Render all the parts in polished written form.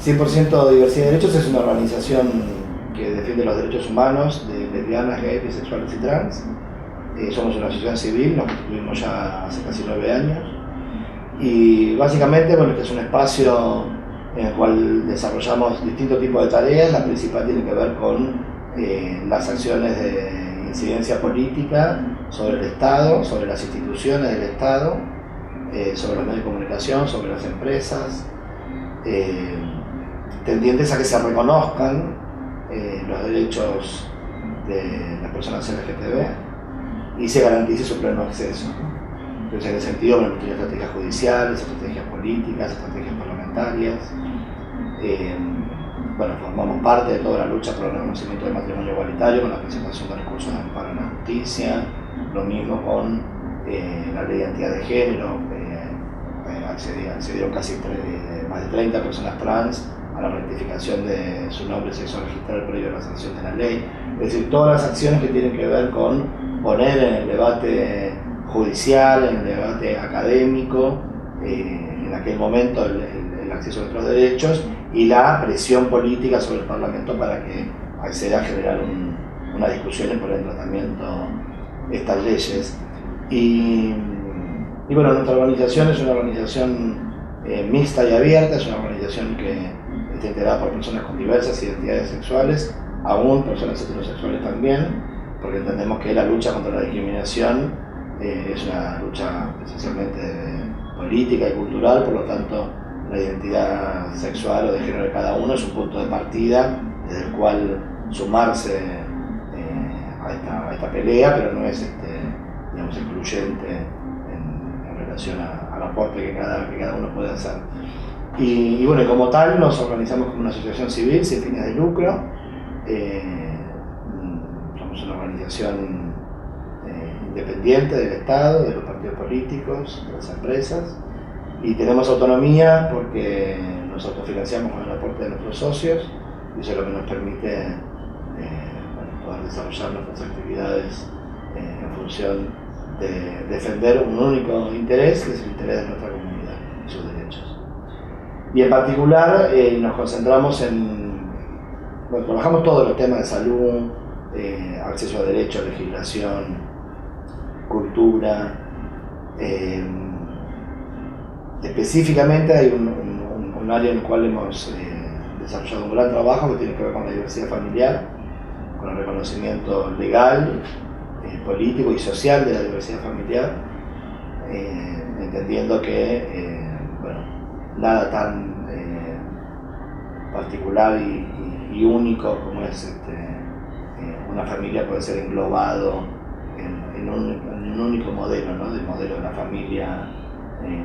100% Diversidad de Derechos es una organización que defiende los derechos humanos de lesbianas, gays, bisexuales y trans. Somos una asociación civil, nos constituimos ya hace casi 9 años. Y básicamente, bueno, este es un espacio en el cual desarrollamos distintos tipos de tareas. La principal tiene que ver con las acciones de incidencia política sobre el Estado, sobre las instituciones del Estado, sobre los medios de comunicación, sobre las empresas, tendientes a que se reconozcan los derechos de las personas LGTB y se garantice su pleno acceso. Entonces, en ese sentido, bueno, tiene estrategias judiciales, estrategias políticas, estrategias parlamentarias. Bueno, formamos parte de toda la lucha por el reconocimiento del matrimonio igualitario con la presentación de recursos de amparo en la justicia, lo mismo con la ley de identidad de género. Accedieron casi más de 30 personas trans a la rectificación de su nombre y sexo registral previo a la sanción de la ley. Es decir, todas las acciones que tienen que ver con poner en el debate judicial, en el debate académico, en aquel momento el acceso a nuestros derechos y la presión política sobre el Parlamento para que acceda a generar una discusión y poner en tratamiento estas leyes. Y bueno, nuestra organización es una organización mixta y abierta, es una organización que está integrada por personas con diversas identidades sexuales, aún personas heterosexuales también, porque entendemos que la lucha contra la discriminación es una lucha esencialmente política y cultural, por lo tanto la identidad sexual o de género de cada uno es un punto de partida desde el cual sumarse a esta pelea, pero no es digamos, excluyente en relación al aporte que cada uno puede hacer. Y bueno, como tal nos organizamos como una asociación civil sin fines de lucro. Somos una organización independiente del Estado, de los partidos políticos, de las empresas, y tenemos autonomía porque nos autofinanciamos con el aporte de nuestros socios y eso es lo que nos permite poder desarrollar nuestras actividades en función de defender un único interés, que es el interés de nuestra comunidad y sus derechos. Y en particular nos concentramos bueno, trabajamos todos los temas de salud, acceso a derechos, legislación, cultura. Específicamente hay un área en el cual hemos desarrollado un gran trabajo que tiene que ver con la diversidad familiar, con el reconocimiento legal, político y social de la diversidad familiar, entendiendo que bueno, nada tan particular y único como es una familia puede ser englobado en un único modelo, ¿no? Del modelo de la familia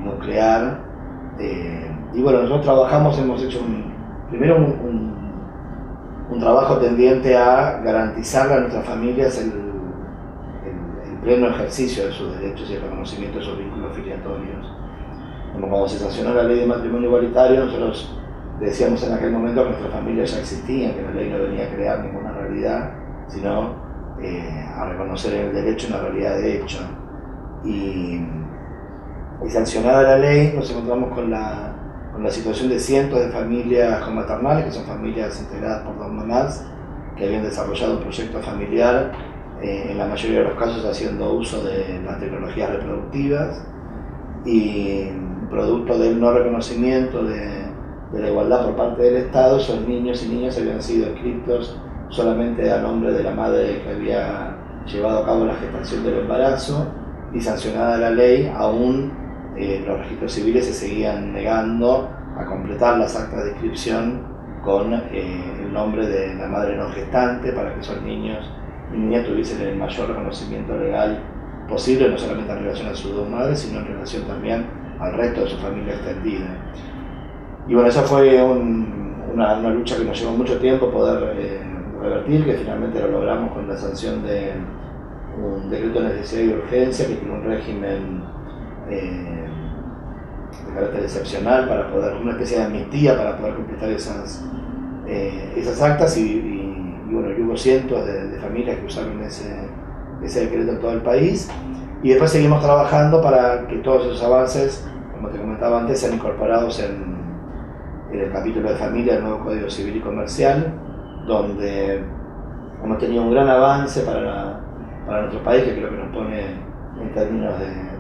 nuclear. Y bueno, nosotros trabajamos, hemos hecho primero un trabajo tendiente a garantizarle a nuestras familias el pleno ejercicio de sus derechos y el reconocimiento de sus vínculos filiatorios. Como cuando se sancionó la ley de matrimonio igualitario, nosotros decíamos en aquel momento que nuestras familias ya existían, que la ley no venía a crear ninguna realidad, sino a reconocer en el derecho una realidad de hecho. Y sancionada la ley, nos encontramos con la situación de cientos de familias comaternales, que son familias integradas por dos mamás, que habían desarrollado un proyecto familiar, en la mayoría de los casos haciendo uso de las tecnologías reproductivas, y producto del no reconocimiento de la igualdad por parte del Estado, esos niños y niñas habían sido inscritos solamente a nombre de la madre que había llevado a cabo la gestación del embarazo, y sancionada la ley, aún los registros civiles se seguían negando a completar las actas de inscripción con el nombre de la madre no gestante, para que esos niños y niñas tuviesen el mayor reconocimiento legal posible, no solamente en relación a sus dos madres, sino en relación también al resto de su familia extendida. Y bueno, esa fue una lucha que nos llevó mucho tiempo poder revertir, que finalmente lo logramos con la sanción de un decreto de necesidad y urgencia que tiene un régimen de carácter excepcional para poder, una especie de amnistía para poder completar esas actas, y bueno, hubo cientos de familias que usaron ese decreto en todo el país, y después seguimos trabajando para que todos esos avances, como te comentaba antes, sean incorporados en en el capítulo de familia del nuevo Código Civil y Comercial, donde hemos tenido un gran avance para nuestro país, que creo que nos pone en términos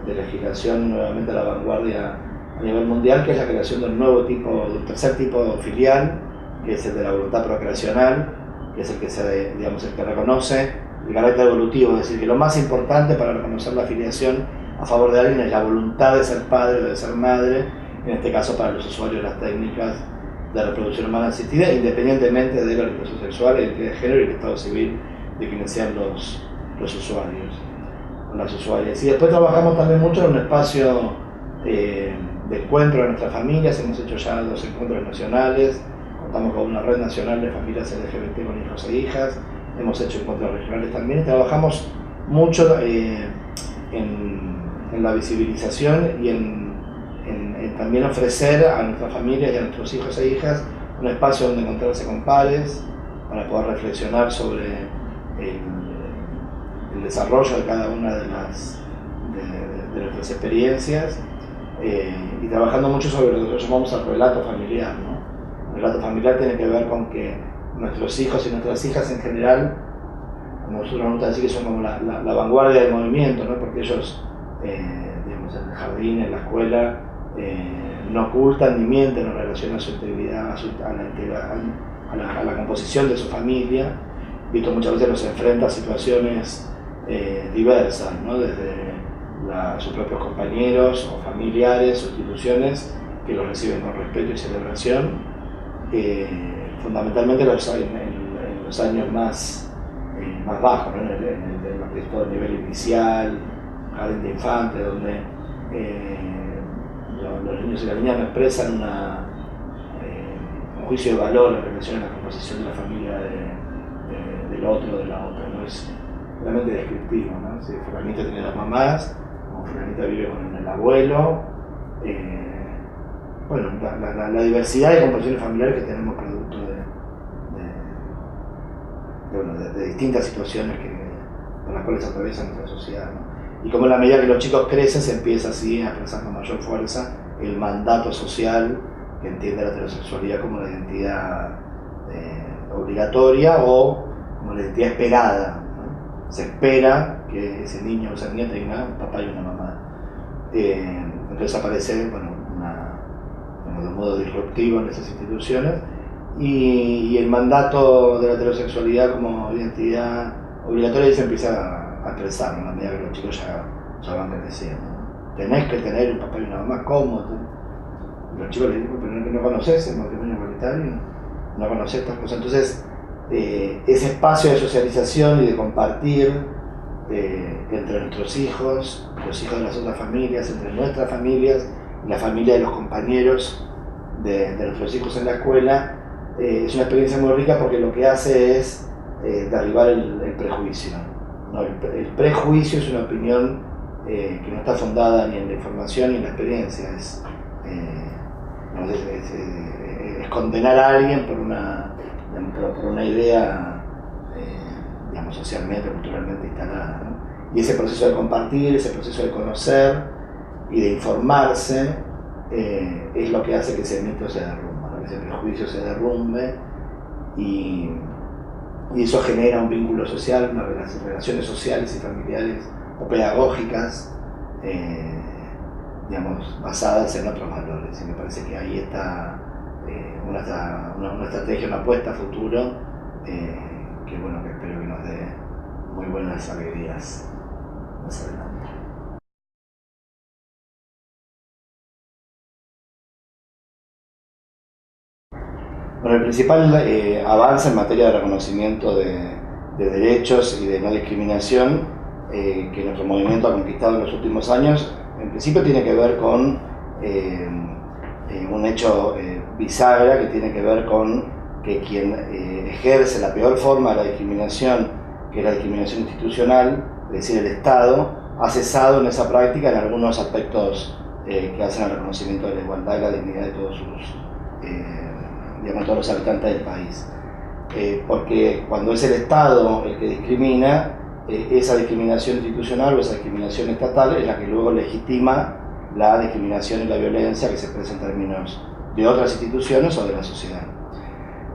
de legislación nuevamente a la vanguardia a nivel mundial, que es la creación de un tercer tipo filial, que es el de la voluntad procreacional, que es el que el que reconoce el carácter evolutivo, es decir, que lo más importante para reconocer la filiación a favor de alguien es la voluntad de ser padre o de ser madre, en este caso para los usuarios de las técnicas de reproducción humana asistida, independientemente de la orientación sexual, la identidad de género y el estado civil de quienes sean los usuarios, las usuarias. Y después trabajamos también mucho en un espacio de encuentro de nuestras familias. Hemos hecho ya 2 encuentros nacionales, contamos con una red nacional de familias LGBT con hijos e hijas, hemos hecho encuentros regionales también, y trabajamos mucho en la visibilización y en también ofrecer a nuestras familias y a nuestros hijos e hijas un espacio donde encontrarse con pares para poder reflexionar sobre el desarrollo de cada una de nuestras experiencias, y trabajando mucho sobre lo que llamamos el relato familiar, ¿no? El relato familiar tiene que ver con que nuestros hijos y nuestras hijas en general, nosotros nos gusta decir que son como la vanguardia del movimiento, ¿no? Porque ellos, digamos, en el jardín, en la escuela, no ocultan ni mienten en relación a su integridad, a la composición de su familia. Visto muchas veces los enfrenta a situaciones diversas, ¿no? Desde sus propios compañeros o familiares o instituciones que los reciben con respeto y celebración, fundamentalmente en los años más bajos, ¿no? en lo que es todo el nivel inicial, jardín de infantes, donde los niños y las niñas no expresan un juicio de valor en relación a la composición de la familia del otro o de la otra, ¿no? Es realmente descriptivo, ¿no? Si fulanita tiene 2 mamás, o fulanita vive con el abuelo, bueno, la diversidad de composiciones familiares que tenemos producto de distintas situaciones por las cuales atraviesa nuestra sociedad, ¿no? Y como en la medida que los chicos crecen se empieza así a expresar con mayor fuerza el mandato social que entiende la heterosexualidad como la identidad obligatoria o como la identidad esperada, ¿no? Se espera que ese niño o esa niña tenga un papá y una mamá. Entonces aparece, bueno, de un modo disruptivo en esas instituciones, y el mandato de la heterosexualidad como identidad obligatoria se empieza a expresar en la medida que los chicos ya van creciendo, ¿no? Tenés que tener un papá y una mamá, ¿cómo? Los chicos les dicen, pero no conoces el matrimonio igualitario, no conoces estas cosas. Entonces, ese espacio de socialización y de compartir entre nuestros hijos, los hijos de las otras familias, entre nuestras familias y la familia de los compañeros de nuestros hijos en la escuela, es una experiencia muy rica porque lo que hace es derribar el prejuicio, ¿no? El prejuicio es una opinión que no está fundada ni en la información ni en la experiencia, es condenar a alguien por una idea, digamos, socialmente, culturalmente instalada, ¿no? Y ese proceso de compartir, ese proceso de conocer y de informarse es lo que hace que ese mito se derrumbe, ¿no? Que ese prejuicio se derrumbe, y eso genera un vínculo social, unas relaciones sociales y familiares o pedagógicas, digamos, basadas en otros valores. Y me parece que ahí está una estrategia, una apuesta a futuro, que bueno, que espero que nos dé muy buenas alegrías más adelante. Bueno, el principal avance en materia de reconocimiento de derechos y de no discriminación que nuestro movimiento ha conquistado en los últimos años, en principio tiene que ver con un hecho bisagra, que tiene que ver con que quien ejerce la peor forma de la discriminación, que es la discriminación institucional, es decir, el Estado, ha cesado en esa práctica en algunos aspectos que hacen al reconocimiento de la igualdad y la dignidad de todos todos los habitantes del país. Porque cuando es el Estado el que discrimina, esa discriminación institucional o esa discriminación estatal es la que luego legitima la discriminación y la violencia que se expresa en términos de otras instituciones o de la sociedad.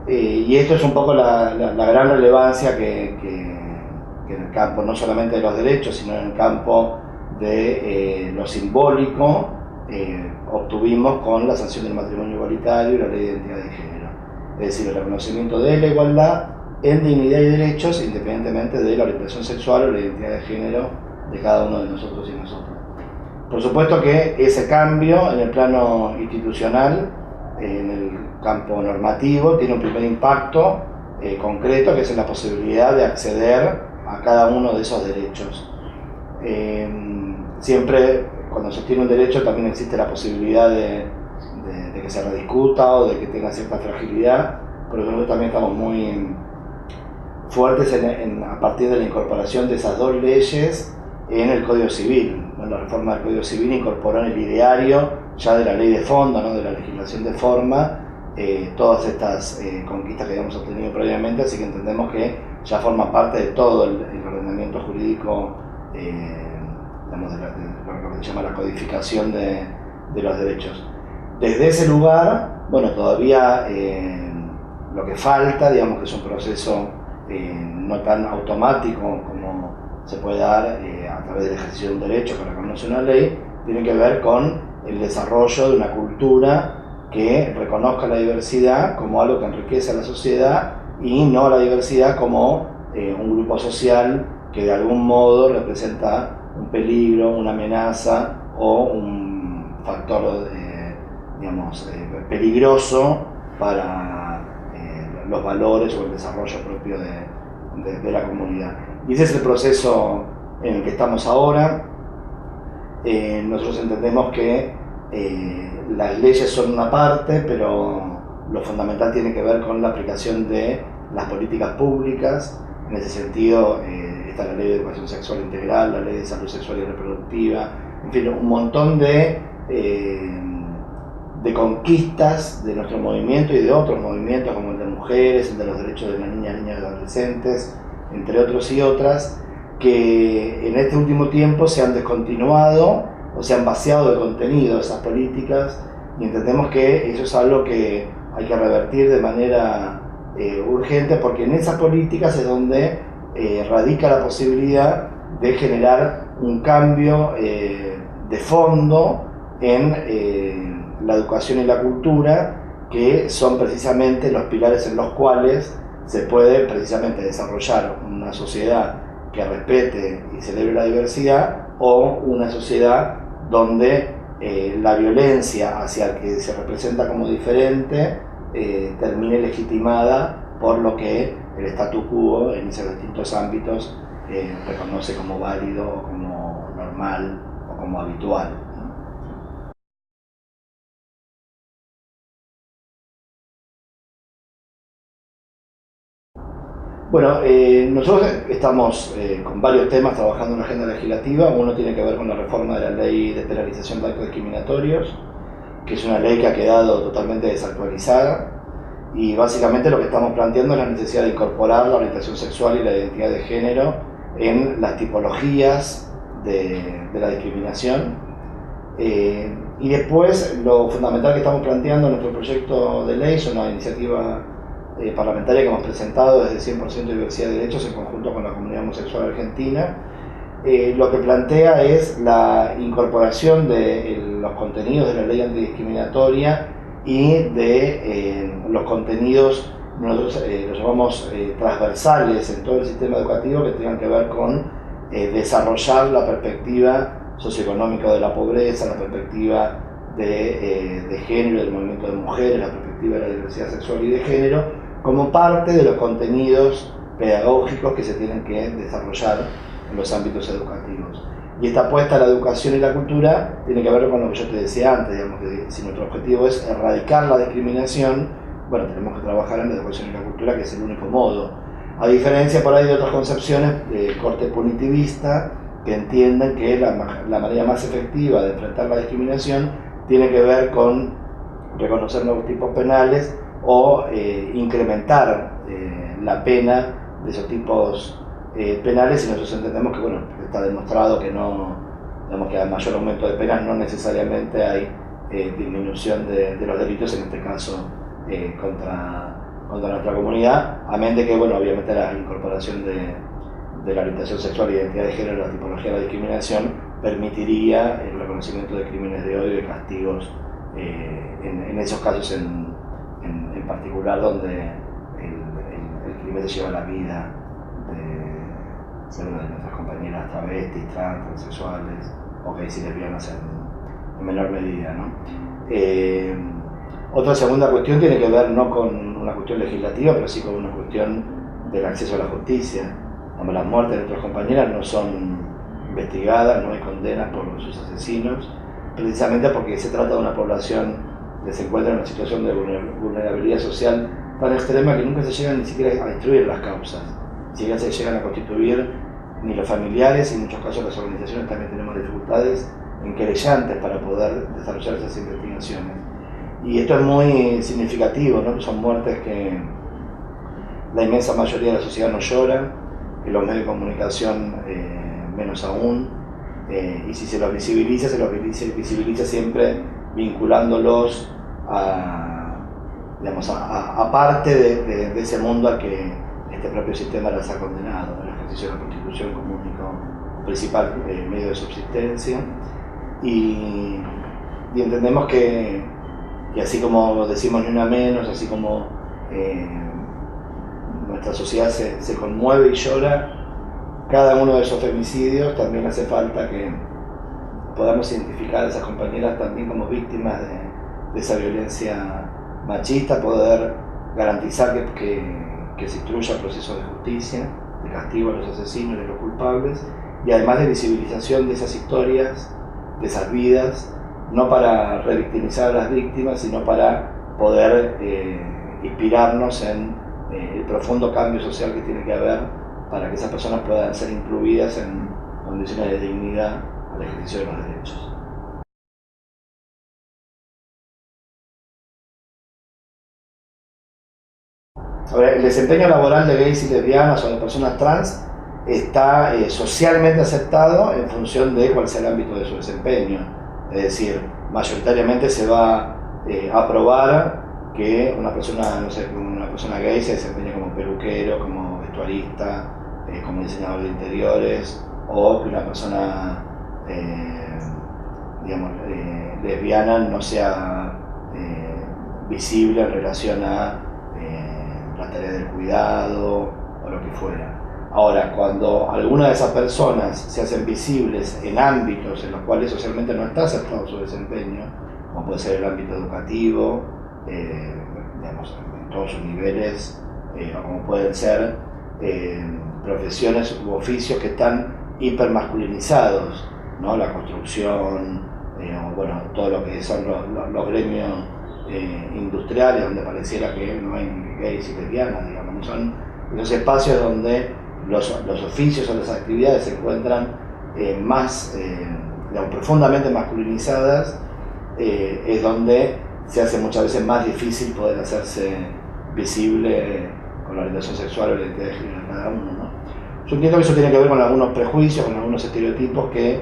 Y esto es un poco la gran relevancia que en el campo no solamente de los derechos, sino en el campo de lo simbólico, obtuvimos con la sanción del matrimonio igualitario y la ley de identidad de género. Es decir, el reconocimiento de la igualdad en dignidad y derechos, independientemente de la orientación sexual o la identidad de género de cada uno de nosotros y nosotras. Por supuesto que ese cambio en el plano institucional, en el campo normativo, tiene un primer impacto concreto, que es en la posibilidad de acceder a cada uno de esos derechos. Siempre cuando se tiene un derecho también existe la posibilidad de que se rediscuta o de que tenga cierta fragilidad, pero nosotros también estamos muy fuertes a partir de la incorporación de esas dos leyes en el Código Civil. La reforma del Código Civil incorporó en el ideario ya de la ley de fondo, ¿no?, de la legislación de forma, todas estas conquistas que habíamos obtenido previamente, así que entendemos que ya forma parte de todo el ordenamiento jurídico, digamos, de lo que se llama la codificación de los derechos. Desde ese lugar, bueno, todavía lo que falta, digamos que es un proceso no tan automático como se puede dar a través del ejercicio de un derecho que reconoce una ley, tiene que ver con el desarrollo de una cultura que reconozca la diversidad como algo que enriquece a la sociedad y no a la diversidad como un grupo social que de algún modo representa un peligro, una amenaza o un factor digamos, peligroso para los valores o el desarrollo propio de la comunidad. Y ese es el proceso en el que estamos ahora. Nosotros entendemos que las leyes son una parte, pero lo fundamental tiene que ver con la aplicación de las políticas públicas. En ese sentido está la Ley de Educación Sexual Integral, la Ley de Salud Sexual y Reproductiva, en fin, un montón de conquistas de nuestro movimiento y de otros movimientos como el de mujeres, el de los derechos de las niñas, niños y adolescentes, entre otros y otras, que en este último tiempo se han descontinuado o se han vaciado de contenido esas políticas, y entendemos que eso es algo que hay que revertir de manera urgente, porque en esas políticas es donde radica la posibilidad de generar un cambio de fondo en la educación y la cultura, que son precisamente los pilares en los cuales se puede precisamente desarrollar una sociedad que respete y celebre la diversidad, o una sociedad donde la violencia hacia el que se representa como diferente termine legitimada por lo que el statu quo en esos distintos ámbitos reconoce como válido, o como normal o como habitual. Bueno, nosotros estamos con varios temas trabajando en la agenda legislativa. Uno tiene que ver con la reforma de la ley de penalización de actos discriminatorios, que es una ley que ha quedado totalmente desactualizada, y básicamente lo que estamos planteando es la necesidad de incorporar la orientación sexual y la identidad de género en las tipologías de la discriminación. Y después lo fundamental que estamos planteando en nuestro proyecto de ley es una iniciativa parlamentaria que hemos presentado desde 100% Diversidad de Derechos en conjunto con la comunidad homosexual argentina. Lo que plantea es la incorporación de los contenidos de la ley antidiscriminatoria y de los contenidos, nosotros los llamamos transversales en todo el sistema educativo, que tengan que ver con desarrollar la perspectiva socioeconómica de la pobreza, la perspectiva de género, del movimiento de mujeres, la perspectiva de la diversidad sexual y de género, como parte de los contenidos pedagógicos que se tienen que desarrollar en los ámbitos educativos. Y esta apuesta a la educación y la cultura tiene que ver con lo que yo te decía antes, digamos, que si nuestro objetivo es erradicar la discriminación, bueno, tenemos que trabajar en la educación y la cultura, que es el único modo. A diferencia por ahí de otras concepciones de corte punitivista, que entienden que la manera más efectiva de enfrentar la discriminación tiene que ver con reconocer nuevos tipos penales o incrementar la pena de esos tipos penales, y nosotros entendemos que, bueno, está demostrado que no, digamos, que al mayor aumento de penas no necesariamente hay disminución de los delitos, en este caso contra nuestra comunidad, a mente que, bueno, obviamente la incorporación de la orientación sexual, identidad de género, la tipología de la discriminación, permitiría el reconocimiento de crímenes de odio y de castigos en esos casos en particular, donde el crimen se lleva la vida de una de nuestras compañeras travestis, trans, transexuales o gays y lesbianas en menor medida, ¿no? Otra segunda cuestión tiene que ver no con una cuestión legislativa, pero sí con una cuestión del acceso a la justicia. Las muertes de nuestras compañeras no son investigadas, no hay condenas por sus asesinos, precisamente porque se trata de una población que se encuentra en una situación de vulnerabilidad social tan extrema que nunca se llegan ni siquiera a instruir las causas, ni siquiera se llegan a constituir ni los familiares, y en muchos casos las organizaciones también tenemos dificultades en querellantes para poder desarrollar esas investigaciones. Y esto es muy significativo, ¿no? Son muertes que la inmensa mayoría de la sociedad no llora, que los medios de comunicación menos aún, y si se los visibiliza siempre vinculándolos a parte de ese mundo al que este propio sistema las ha condenado, ¿no? El ejercicio de la prostitución como único principal medio de subsistencia, y entendemos que así como decimos ni una menos, así como nuestra sociedad se conmueve y llora cada uno de esos femicidios, también hace falta que podamos identificar a esas compañeras también como víctimas de esa violencia machista, poder garantizar que se instruya el proceso de justicia, de castigo a los asesinos y a los culpables, y además de visibilización de esas historias, de esas vidas, no para revictimizar a las víctimas, sino para poder inspirarnos en el profundo cambio social que tiene que haber para que esas personas puedan ser incluidas en condiciones de dignidad al ejercicio de los derechos. Ahora, el desempeño laboral de gays y lesbianas o de personas trans está socialmente aceptado en función de cuál sea el ámbito de su desempeño. Es decir, mayoritariamente se va a aprobar que una persona, no sé, una persona gay se desempeñe como peluquero, como vestuarista, como diseñador de interiores, o que una persona lesbiana no sea visible en relación a la tarea del cuidado o lo que fuera. Ahora, cuando alguna de esas personas se hacen visibles en ámbitos en los cuales socialmente no está aceptado su desempeño, como puede ser el ámbito educativo, en todos sus niveles, o como pueden ser profesiones u oficios que están hipermasculinizados, ¿no? La construcción, o bueno, todo lo que son los gremios industriales, donde pareciera que no hay gays y lesbianas, digamos, son los espacios donde los oficios o las actividades se encuentran profundamente masculinizadas, es donde se hace muchas veces más difícil poder hacerse visible con la orientación sexual o la identidad de género de cada uno, ¿no? Yo entiendo que eso tiene que ver con algunos prejuicios, con algunos estereotipos que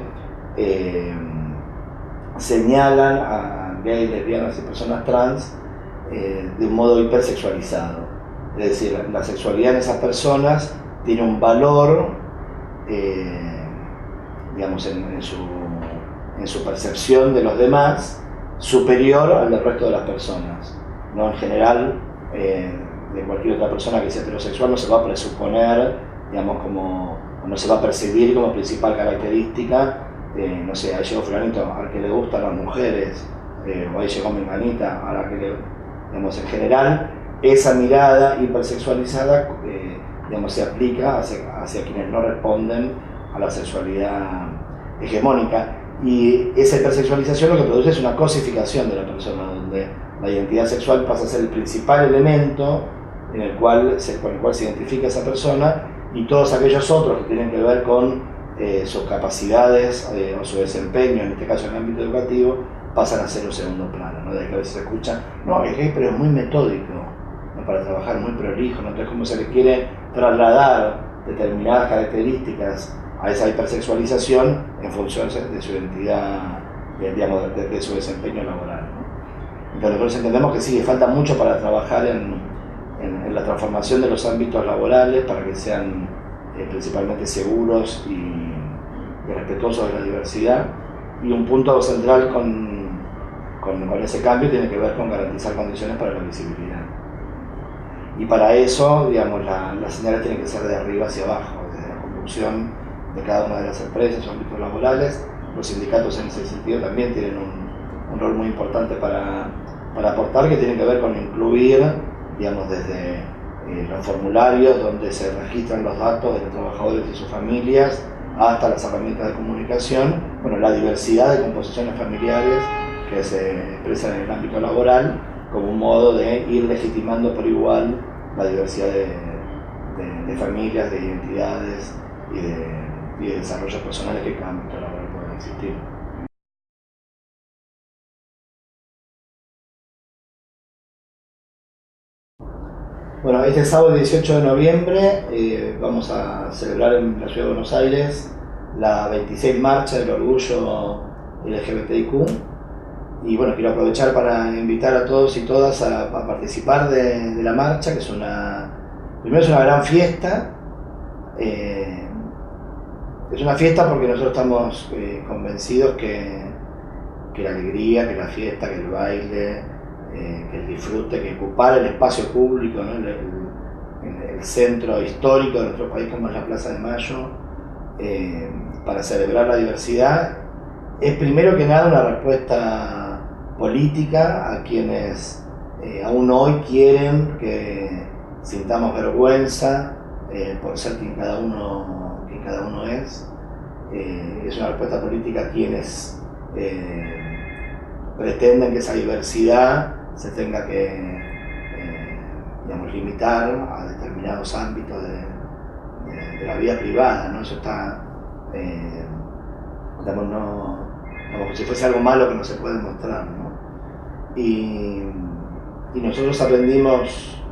señalan a gays, lesbianas y personas trans de un modo hipersexualizado. Es decir, la sexualidad en esas personas tiene un valor, en su percepción de los demás, superior al del resto de las personas, ¿no? En general, de cualquier otra persona que sea heterosexual no se va a presuponer, no se va a percibir como principal característica, no sé, ahí llegó fulanito al que le gustan las mujeres, o ahí llegó menganita a la que en general, esa mirada hipersexualizada se aplica hacia quienes no responden a la sexualidad hegemónica, y esa hipersexualización lo que produce es una cosificación de la persona, donde la identidad sexual pasa a ser el principal elemento con el cual se identifica esa persona, y todos aquellos otros que tienen que ver con sus capacidades o su desempeño, en este caso en el ámbito educativo, pasan a ser un segundo plano, ¿no? De que a veces se escucha, no, es gay pero es muy metódico, ¿no? Para trabajar muy prolijo, ¿no? Entonces, como se le quiere trasladar determinadas características a esa hipersexualización en función de su identidad de su desempeño laboral, ¿no? Entonces nosotros entendemos que sí, que falta mucho para trabajar en la transformación de los ámbitos laborales para que sean principalmente seguros y respetuosos de la diversidad, y un punto central con ese cambio tiene que ver con garantizar condiciones para la visibilidad. Y para eso, digamos, las señales tienen que ser de arriba hacia abajo, desde la conducción de cada una de las empresas o ámbitos laborales. Los sindicatos en ese sentido también tienen un rol muy importante para aportar, que tiene que ver con incluir, digamos, desde los formularios donde se registran los datos de los trabajadores y sus familias, hasta las herramientas de comunicación, bueno, la diversidad de composiciones familiares que se expresan en el ámbito laboral, como un modo de ir legitimando por igual la diversidad de familias, de identidades y de desarrollos personales que en cada ámbito laboral pueden existir. Bueno, este sábado 18 de noviembre vamos a celebrar en la Ciudad de Buenos Aires la 26 Marcha del Orgullo LGBTIQ. Y bueno, quiero aprovechar para invitar a todos y todas a participar de la marcha, que primero es una gran fiesta. Es una fiesta porque nosotros estamos convencidos que la alegría, que la fiesta, que el baile, que el disfrute, que ocupar el espacio público, ¿no? el centro histórico de nuestro país, como es la Plaza de Mayo, para celebrar la diversidad, es primero que nada una respuesta política a quienes aún hoy quieren que sintamos vergüenza por ser quien cada uno es. Es una respuesta política a quienes pretenden que esa diversidad se tenga que limitar a determinados ámbitos de la vida privada, ¿no? Eso está, como si fuese algo malo que no se puede mostrar, ¿no? Y nosotros aprendimos,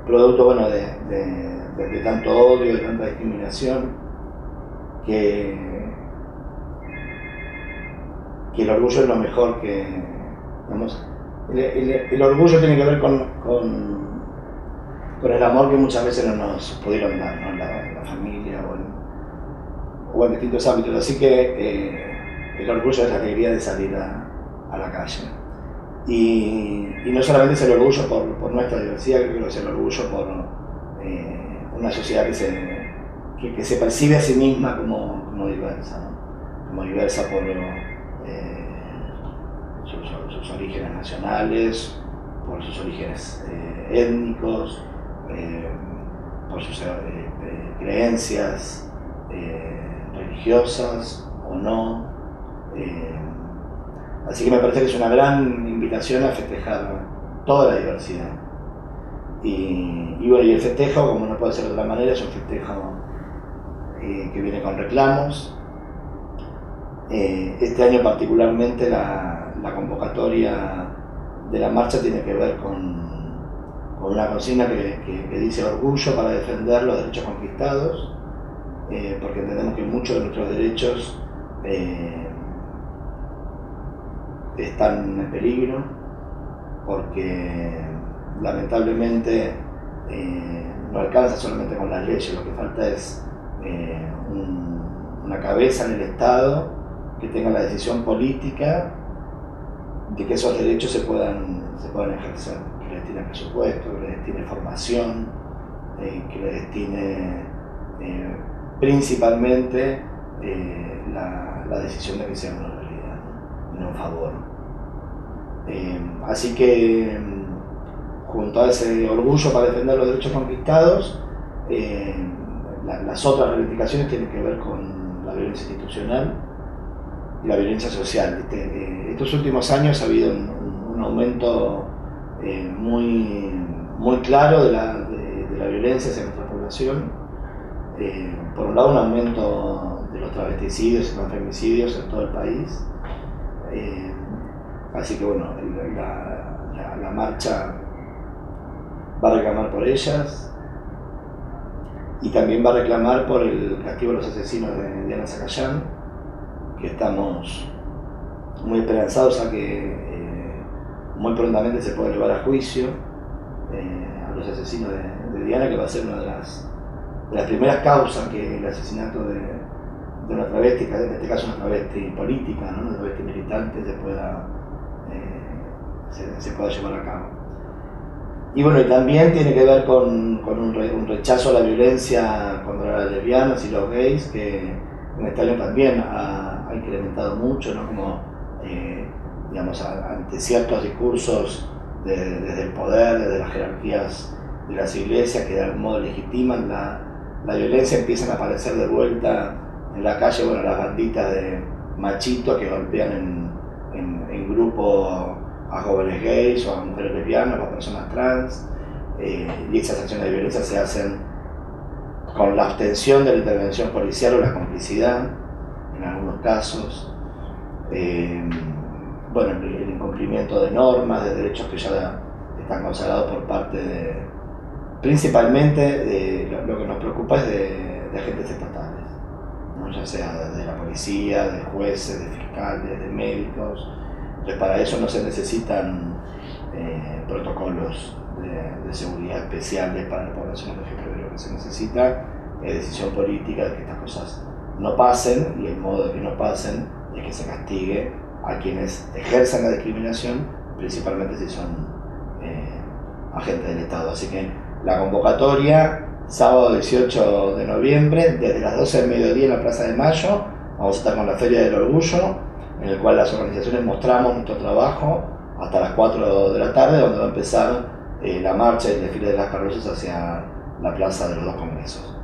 producto, bueno, de tanto odio, de tanta discriminación, que el orgullo es lo mejor que, digamos, el orgullo tiene que ver con el amor que muchas veces no nos pudieron dar, ¿no? En la familia o en distintos ámbitos. Así que el orgullo es la alegría de salir a la calle. Y no solamente es el orgullo por nuestra diversidad, creo que es el orgullo por una sociedad que se percibe a sí misma como diversa, ¿no? Como diversa por sus orígenes nacionales, por sus orígenes étnicos, por sus creencias religiosas o no. Así que me parece que es una gran invitación a festejar toda la diversidad. Y bueno, y el festejo, como no puede ser de otra manera, es un festejo que viene con reclamos. Este año particularmente la convocatoria de la marcha tiene que ver con una consigna que dice orgullo para defender los derechos conquistados, porque entendemos que muchos de nuestros derechos están en peligro, porque lamentablemente no alcanza solamente con las leyes, lo que falta es una cabeza en el Estado que tenga la decisión política de que esos derechos se puedan ejercer, que le destine presupuesto, que le destine formación, que le destine principalmente la decisión de que sea una realidad, ¿no? Y no un favor. Así que junto a ese orgullo para defender los derechos conquistados, las otras reivindicaciones tienen que ver con la violencia institucional y la violencia social. Estos últimos años ha habido un aumento muy claro de la violencia hacia nuestra población. Por un lado, un aumento de los travesticidios y los femicidios en todo el país. Así que bueno, la marcha va a reclamar por ellas y también va a reclamar por el castigo a los asesinos de Diana Zacayán, que estamos muy esperanzados a que muy prontamente se pueda llevar a juicio a los asesinos de Diana, que va a ser una de las primeras causas que el asesinato de una travesti, que en este caso una travesti política, ¿no? Una travesti militante, se pueda llevar a cabo. Y bueno, y también tiene que ver con un rechazo a la violencia contra las lesbianas y los gays, que en este año también ha incrementado mucho, ¿no? Como, digamos, ante ciertos discursos desde el poder, desde las jerarquías de las iglesias, que de algún modo legitiman la violencia, empiezan a aparecer de vuelta en la calle, bueno, las banditas de machitos que golpean en grupo a jóvenes gays o a mujeres lesbianas o a personas trans, y esas acciones de violencia se hacen con la abstención de la intervención policial o la complicidad en algunos casos. Bueno, el incumplimiento de normas, de derechos que ya están consagrados por parte principalmente lo que nos preocupa es de agentes estatales, ¿no? Ya sea de la policía, de jueces, de fiscales, de médicos. Entonces, para eso no se necesitan protocolos de seguridad especiales para la población LGBT. Lo que se necesita es decisión política de que estas cosas no pasen, y el modo de que no pasen es que se castigue a quienes ejerzan la discriminación, principalmente si son agentes del Estado. Así que la convocatoria, sábado 18 de noviembre, desde las 12 del mediodía en la Plaza de Mayo, vamos a estar con la Feria del Orgullo, en el cual las organizaciones mostramos nuestro trabajo hasta las 4 de la tarde, donde va a empezar la marcha y el desfile de las carrozas hacia la Plaza de los Dos Congresos.